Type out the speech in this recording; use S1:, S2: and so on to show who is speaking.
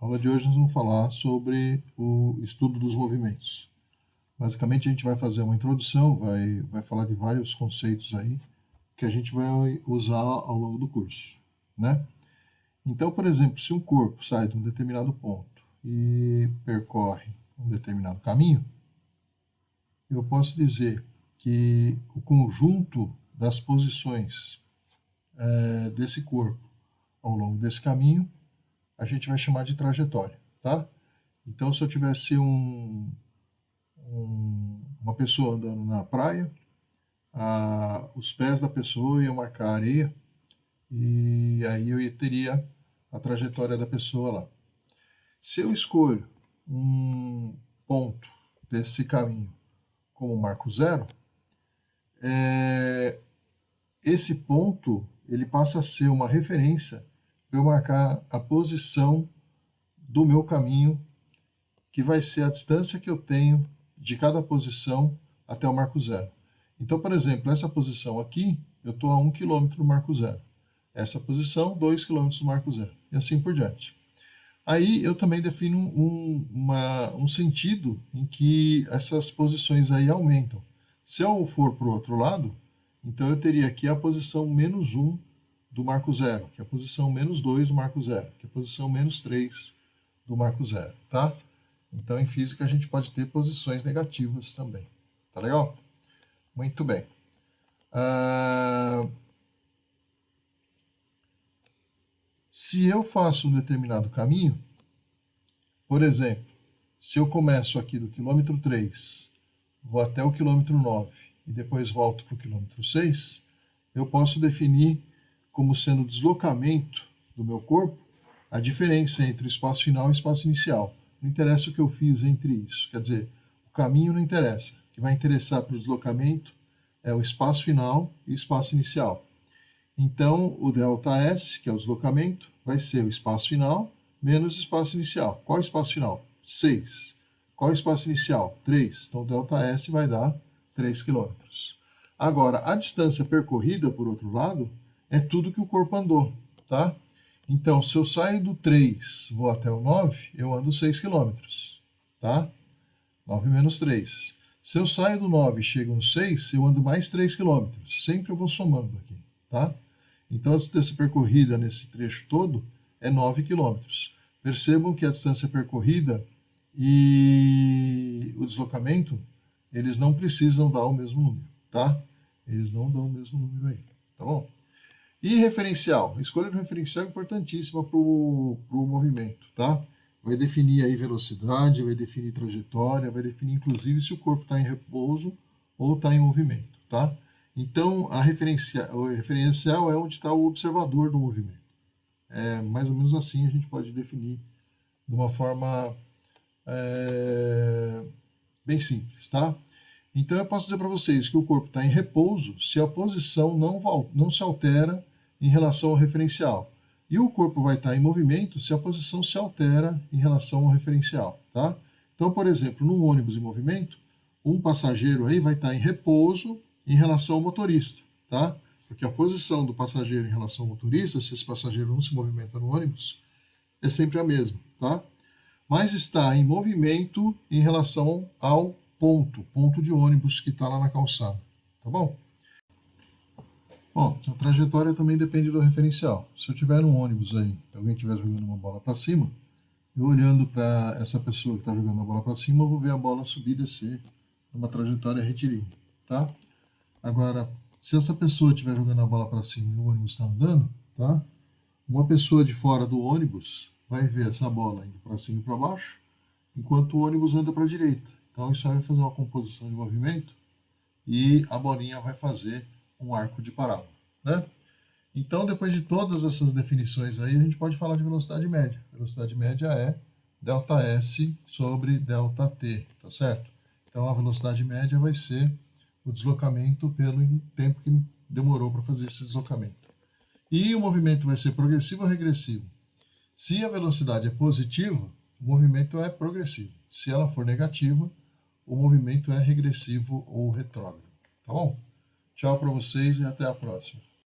S1: Na aula de hoje nós vamos falar sobre o estudo dos movimentos. Basicamente a gente vai fazer uma introdução, vai falar de vários conceitos aí que a gente vai usar ao longo do curso, né? Então, por exemplo, se um corpo sai de um determinado ponto e percorre um determinado caminho, eu posso dizer que o conjunto das posições desse corpo ao longo desse caminho a gente vai chamar de trajetória, tá? Então, se eu tivesse uma pessoa andando na praia, os pés da pessoa iam marcar a areia e aí eu teria a trajetória da pessoa lá. Se eu escolho um ponto desse caminho como marco zero, esse ponto ele passa a ser uma referência para eu marcar a posição do meu caminho, que vai ser a distância que eu tenho de cada posição até o marco zero. Então, por exemplo, essa posição aqui, eu estou a 1 km do marco zero. Essa posição, 2 km do marco zero. E assim por diante. Aí eu também defino um sentido em que essas posições aí aumentam. Se eu for para o outro lado, então eu teria aqui a posição menos 1 do marco zero, que é a posição menos 2 do marco zero, que é a posição menos 3 do marco zero, tá? Então, em física, a gente pode ter posições negativas também. Tá legal? Muito bem. Se eu faço um determinado caminho, por exemplo, se eu começo aqui do quilômetro 3, vou até o quilômetro 9 e depois volto para o quilômetro 6, eu posso definir como sendo o deslocamento do meu corpo a diferença entre o espaço final e o espaço inicial. Não interessa o que eu fiz entre isso. Quer dizer, o caminho não interessa. O que vai interessar para o deslocamento é o espaço final e o espaço inicial. Então, o ΔS, que é o deslocamento, vai ser o espaço final menos o espaço inicial. Qual é o espaço final? 6. Qual é o espaço inicial? 3. Então, ΔS vai dar 3 km. Agora, a distância percorrida, por outro lado, é tudo que o corpo andou, tá? Então, se eu saio do 3, vou até o 9, eu ando 6 km, tá? 9 menos 3. Se eu saio do 9 e chego no 6, eu ando mais 3 km. Sempre eu vou somando aqui, tá? Então, a distância percorrida nesse trecho todo é 9 km. Percebam que a distância percorrida e o deslocamento, eles não precisam dar o mesmo número, tá? Eles não dão o mesmo número aí, tá bom? E referencial? A escolha do referencial é importantíssima para o movimento, tá? Vai definir aí velocidade, vai definir trajetória, vai definir inclusive se o corpo está em repouso ou está em movimento, tá? Então, o referencial é onde está o observador do movimento. É mais ou menos assim a gente pode definir de uma forma bem simples, tá? Então, eu posso dizer para vocês que o corpo está em repouso se a posição não se altera em relação ao referencial. E o corpo vai estar em movimento se a posição se altera em relação ao referencial, tá? Então, por exemplo, num ônibus em movimento, um passageiro aí vai estar em repouso em relação ao motorista, tá? Porque a posição do passageiro em relação ao motorista, se esse passageiro não se movimenta no ônibus, é sempre a mesma, tá? Mas está em movimento em relação ao ponto de ônibus que está lá na calçada, tá bom? Bom, a trajetória também depende do referencial. Se eu tiver num ônibus aí, alguém estiver jogando uma bola para cima, eu olhando para essa pessoa que está jogando a bola para cima, eu vou ver a bola subir e descer numa trajetória retilínea, tá? Agora, se essa pessoa estiver jogando a bola para cima e o ônibus está andando, tá? Uma pessoa de fora do ônibus vai ver essa bola indo para cima e para baixo, enquanto o ônibus anda para a direita. Então, isso aí vai fazer uma composição de movimento e a bolinha vai fazer um arco de parábola, né? Então, depois de todas essas definições aí, a gente pode falar de velocidade média. Velocidade média é ΔS sobre ΔT, tá certo? Então, a velocidade média vai ser o deslocamento pelo tempo que demorou para fazer esse deslocamento. E o movimento vai ser progressivo ou regressivo? Se a velocidade é positiva, o movimento é progressivo. Se ela for negativa, o movimento é regressivo ou retrógrado. Tá bom? Tchau para vocês e até a próxima.